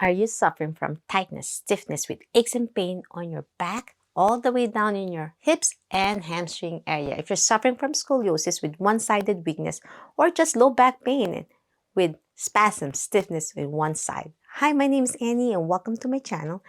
Are you suffering from tightness, stiffness with aches and pain on your back, all the way down in your hips and hamstring area? If you're suffering from scoliosis with one-sided weakness or just low back pain with spasms, stiffness with one side. Hi, my name is Annie and welcome to my channel,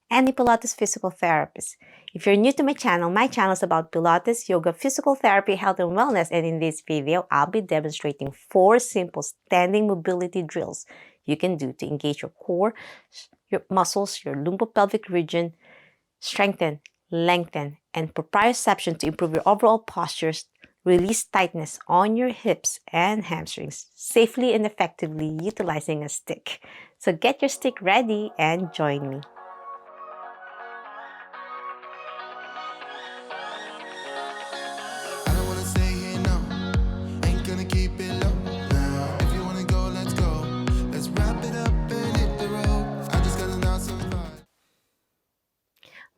Annie Pilates Physical Therapist. If you're new to my channel is about Pilates, yoga, physical therapy, health and wellness, and in this video, I'll be demonstrating 4 simple standing mobility drills you can do to engage your core, your muscles, your lumbopelvic region, strengthen, lengthen, and proprioception to improve your overall postures, release tightness on your hips and hamstrings, safely and effectively utilizing a stick. So get your stick ready and join me.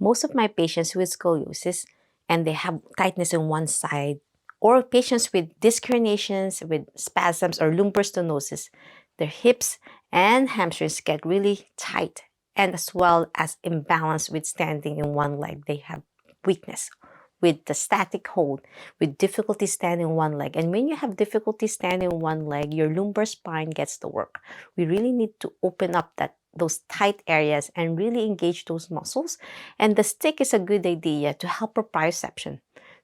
Most of my patients with scoliosis and they have tightness in one side, or patients with disc herniations, with spasms or lumbar stenosis, their hips and hamstrings get really tight, and as well as imbalance with standing in one leg. They have weakness with the static hold, with difficulty standing one leg. And when you have difficulty standing one leg, your lumbar spine gets to work. We really need to open up those tight areas and really engage those muscles. And the stick is a good idea to help proprioception,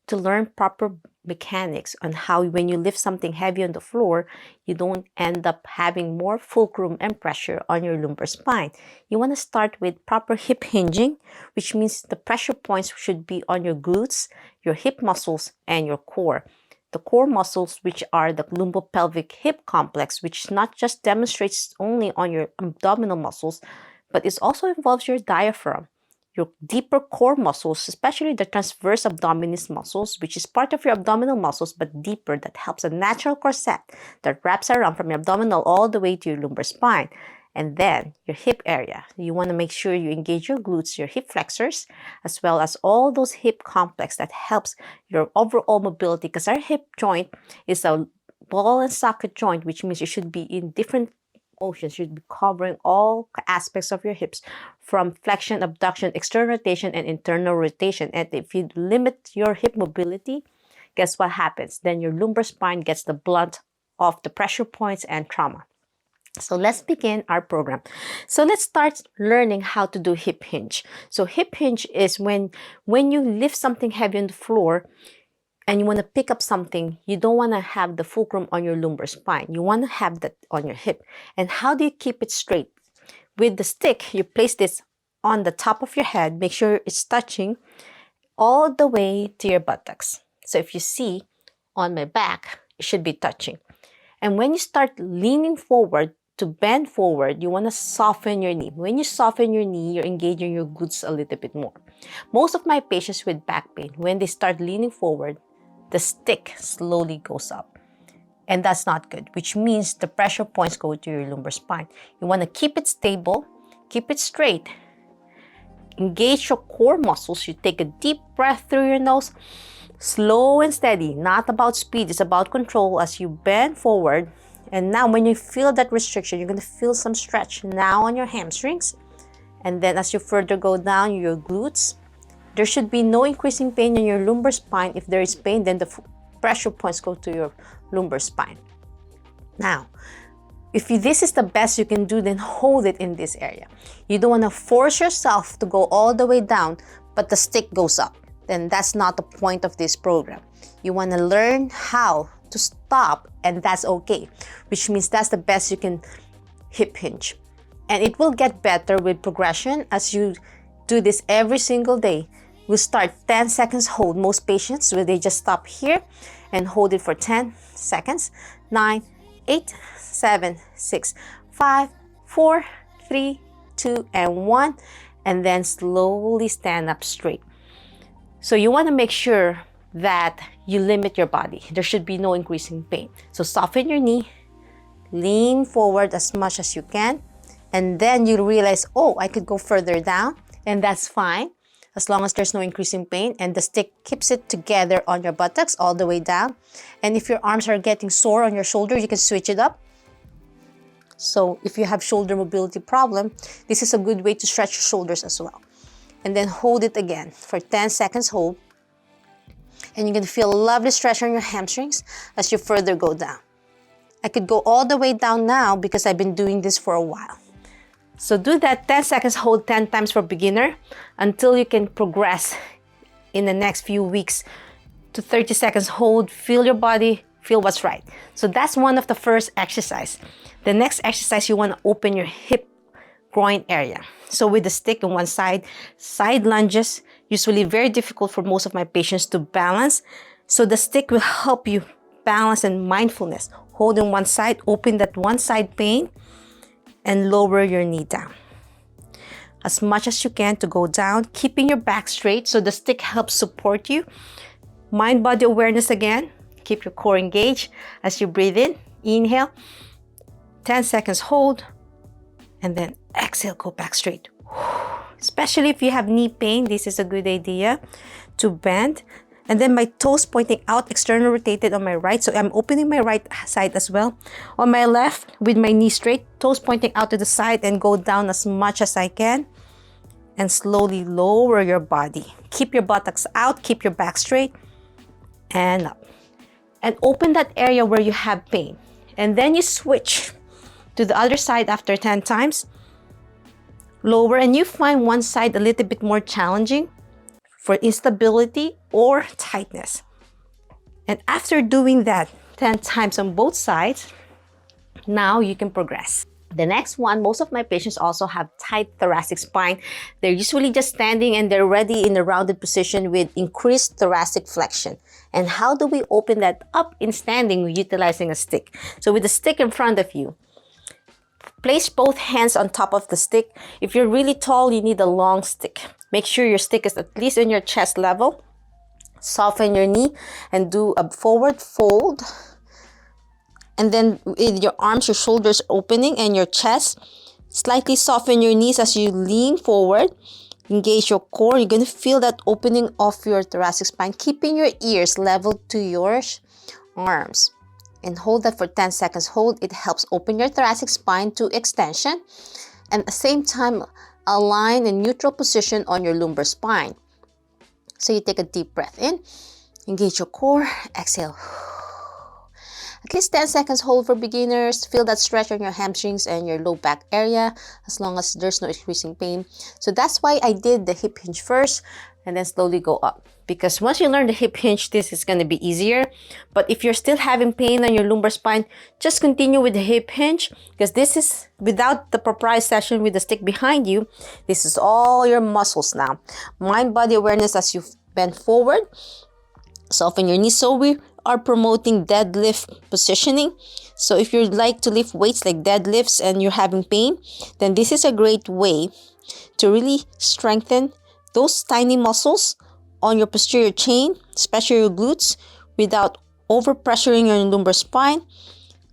to learn proper mechanics on how when you lift something heavy on the floor, you don't end up having more fulcrum and pressure on your lumbar spine. You want to start with proper hip hinging, which means the pressure points should be on your glutes, your hip muscles, and your core. The core muscles, which are the lumbopelvic hip complex, which not just demonstrates only on your abdominal muscles, but it also involves your diaphragm, your deeper core muscles, especially the transverse abdominis muscles, which is part of your abdominal muscles, but deeper, that helps a natural corset that wraps around from your abdominal all the way to your lumbar spine. And then your hip area. You want to make sure you engage your glutes, your hip flexors, as well as all those hip complex that helps your overall mobility, because our hip joint is a ball and socket joint, which means you should be in different motions, you should be covering all aspects of your hips, from flexion, abduction, external rotation, and internal rotation. And if you limit your hip mobility, guess what happens? Then your lumbar spine gets the blunt of the pressure points and trauma. So let's begin our program. So let's start learning how to do hip hinge. So hip hinge is when you lift something heavy on the floor and you want to pick up something, you don't want to have the fulcrum on your lumbar spine. You want to have that on your hip. And how do you keep it straight? With the stick, you place this on the top of your head. Make sure it's touching all the way to your buttocks. So if you see on my back, it should be touching. And when you start leaning forward, to bend forward, you want to soften your knee. When you soften your knee, you're engaging your glutes a little bit more. Most of my patients with back pain, when they start leaning forward, the stick slowly goes up. And that's not good, which means the pressure points go to your lumbar spine. You want to keep it stable, keep it straight. Engage your core muscles. You take a deep breath through your nose, slow and steady, not about speed, it's about control as you bend forward. And now when you feel that restriction, you're going to feel some stretch now on your hamstrings. And then as you further go down your glutes, there should be no increasing pain in your lumbar spine. If there is pain, then the pressure points go to your lumbar spine. Now, if this is the best you can do, then hold it in this area. You don't want to force yourself to go all the way down, but the stick goes up. Then that's not the point of this program. You want to learn how to stop, and that's okay, which means that's the best you can hip hinge. And it will get better with progression as you do this every single day. We'll start 10 seconds hold. Most patients, where they just stop here and hold it for 10 seconds. 9, 8, 7, 6, 5, 4, 3, 2, and 1. And then slowly stand up straight. So you want to make sure that you limit your body. There should be no increasing pain. So soften your knee, lean forward as much as you can, and then you realize, oh, I could go further down, and that's fine as long as there's no increasing pain, and the stick keeps it together on your buttocks all the way down. And if your arms are getting sore on your shoulder, you can switch it up. So if you have shoulder mobility problem, this is a good way to stretch your shoulders as well. And then hold it again for 10 seconds, hold. And you're gonna feel a lovely stretch on your hamstrings as you further go down. I could go all the way down now because I've been doing this for a while. So do that 10 seconds, hold 10 times for beginner until you can progress in the next few weeks to 30 seconds, hold, feel your body, feel what's right. So that's one of the first exercise. The next exercise, you wanna open your hip groin area. So with the stick on one side, side lunges, usually very difficult for most of my patients to balance. So the stick will help you balance and mindfulness. Hold on one side, open that one side pain, and lower your knee down. As much as you can to go down, keeping your back straight so the stick helps support you. Mind body awareness again. Keep your core engaged as you breathe in. Inhale, 10 seconds hold, and then exhale, go back straight. Especially if you have knee pain, this is a good idea to bend. And then my toes pointing out, external rotated on my right. So I'm opening my right side as well. On my left, with my knee straight, toes pointing out to the side and go down as much as I can. And slowly lower your body. Keep your buttocks out, keep your back straight, and up. And open that area where you have pain. And then you switch to the other side after 10 times. Lower, and you find one side a little bit more challenging for instability or tightness. And after doing that 10 times on both sides, now you can progress. The next one, most of my patients also have tight thoracic spine. They're usually just standing and they're already in a rounded position with increased thoracic flexion. And how do we open that up in standing utilizing a stick? So with the stick in front of you, place both hands on top of the stick. If you're really tall, you need a long stick. Make sure your stick is at least in your chest level. Soften your knee and do a forward fold. And then with your arms, your shoulders opening and your chest, slightly soften your knees as you lean forward. Engage your core. You're going to feel that opening of your thoracic spine, keeping your ears level to your arms. And hold that for 10 seconds. Hold. It helps open your thoracic spine to extension. And at the same time, align in neutral position on your lumbar spine. So you take a deep breath in. Engage your core. Exhale. At least 10 seconds hold for beginners. Feel that stretch on your hamstrings and your low back area as long as there's no increasing pain. So that's why I did the hip hinge first and then slowly go up. Because once you learn the hip hinge, this is going to be easier. But if you're still having pain on your lumbar spine, just continue with the hip hinge because this is without the proprioception with the stick behind you. This is all your muscles now. Mind body awareness as you bend forward. Soften your knees. So we are promoting deadlift positioning. So if you like to lift weights like deadlifts and you're having pain, then this is a great way to really strengthen those tiny muscles on your posterior chain, especially your glutes, without overpressuring your lumbar spine.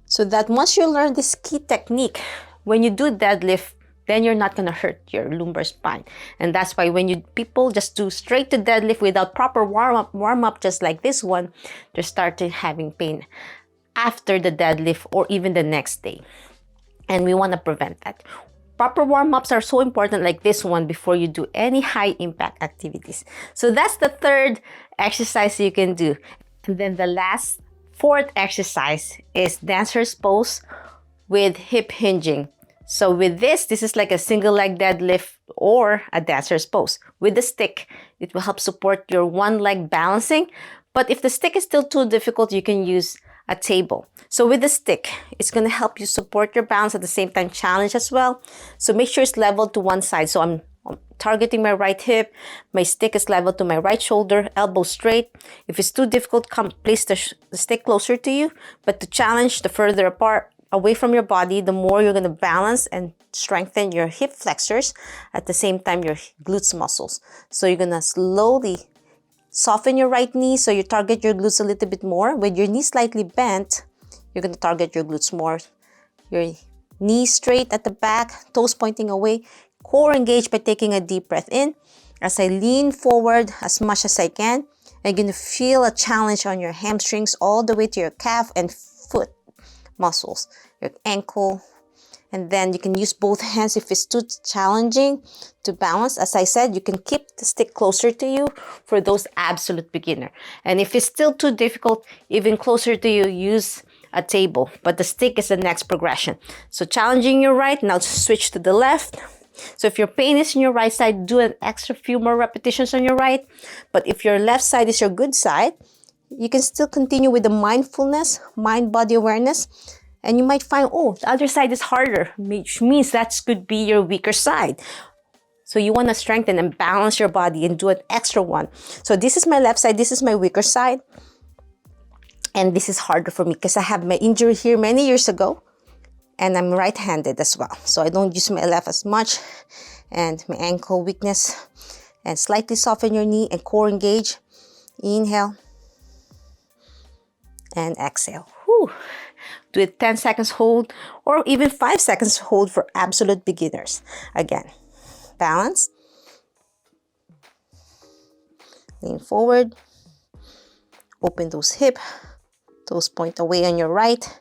So that once you learn this key technique, when you do deadlift, then you're not going to hurt your lumbar spine. And that's why when people just do straight to deadlift without proper warm up just like this one, they start having pain after the deadlift or even the next day. And we want to prevent that. Proper warm-ups are so important like this one before you do any high impact activities. So that's the third exercise you can do. And then the last, fourth exercise is dancer's pose with hip hinging. So with this is like a single leg deadlift or a dancer's pose. With the stick, it will help support your one leg balancing. But if the stick is still too difficult, you can use a table. So with the stick, it's going to help you support your balance at the same time challenge as well. So make sure it's leveled to one side. So I'm targeting my right hip. My stick is leveled to my right shoulder, elbow straight. If it's too difficult, place the stick closer to you. But to challenge, the further apart, away from your body, the more you're going to balance and strengthen your hip flexors at the same time your glutes muscles. So you're going to slowly soften your right knee so you target your glutes a little bit more. With your knee slightly bent, you're going to target your glutes more. Your knee straight at the back, toes pointing away, core engaged by taking a deep breath in. As I lean forward as much as I can, I'm going to feel a challenge on your hamstrings all the way to your calf and foot muscles, your ankle, And then you can use both hands if it's too challenging to balance. As I said, you can keep the stick closer to you for those absolute beginner. And if it's still too difficult, even closer to you, use a table. But the stick is the next progression. So challenging your right, now switch to the left. So if your pain is in your right side, do an extra few more repetitions on your right. But if your left side is your good side, you can still continue with the mindfulness, mind-body awareness. And you might find, oh, the other side is harder, which means that could be your weaker side. So you want to strengthen and balance your body and do an extra one. So this is my left side, this is my weaker side. And this is harder for me because I have my injury here many years ago. And I'm right-handed as well. So I don't use my left as much. And my ankle weakness. And slightly soften your knee and core engage. Inhale. And exhale. Whew. Do it 10 seconds hold or even 5 seconds hold for absolute beginners. Again, balance. Lean forward. Open those hips. Toes point away on your right.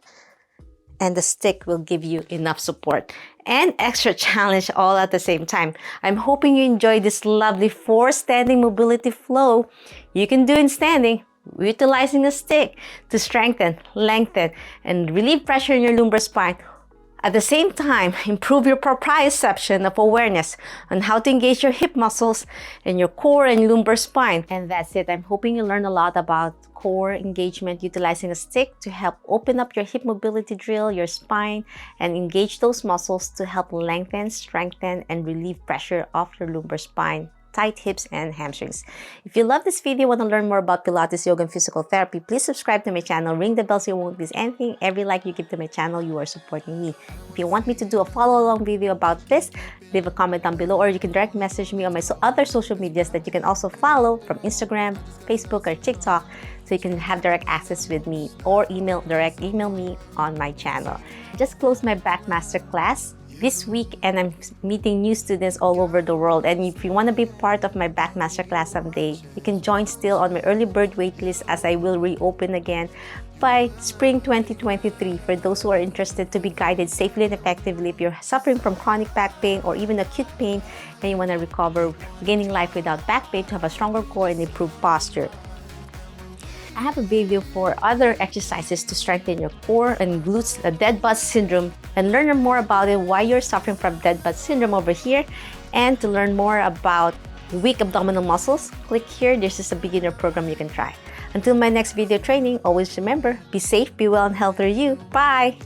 And the stick will give you enough support and extra challenge all at the same time. I'm hoping you enjoy this lovely 4 standing mobility flow you can do in standing, utilizing the stick to strengthen, lengthen, and relieve pressure in your lumbar spine. At the same time, improve your proprioception of awareness on how to engage your hip muscles and your core and lumbar spine. And that's it. I'm hoping you learn a lot about core engagement utilizing a stick to help open up your hip mobility drill, your spine, and engage those muscles to help lengthen, strengthen, and relieve pressure off your lumbar spine, tight hips, and hamstrings. If you love this video and want to learn more about Pilates, yoga, and physical therapy, please subscribe to my channel, ring the bell so you won't miss anything. Every like you give to my channel, you are supporting me. If you want me to do a follow-along video about this, leave a comment down below, or you can direct message me on my other social medias that you can also follow from Instagram, Facebook, or TikTok, so you can have direct access with me, or direct email me on my channel. I just closed my back masterclass this week, and I'm meeting new students all over the world. And if you want to be part of my back masterclass someday, you can join still on my early bird waitlist, as I will reopen again by spring 2023 for those who are interested to be guided safely and effectively if you're suffering from chronic back pain or even acute pain and you want to recover, gaining life without back pain, to have a stronger core and improved posture. I have a video for other exercises to strengthen your core and glutes, the dead bud syndrome, and learn more about it, why you're suffering from dead bud syndrome over here. And to learn more about weak abdominal muscles, click here. This is a beginner program you can try. Until my next video training, always remember, be safe, be well, and healthy you. Bye!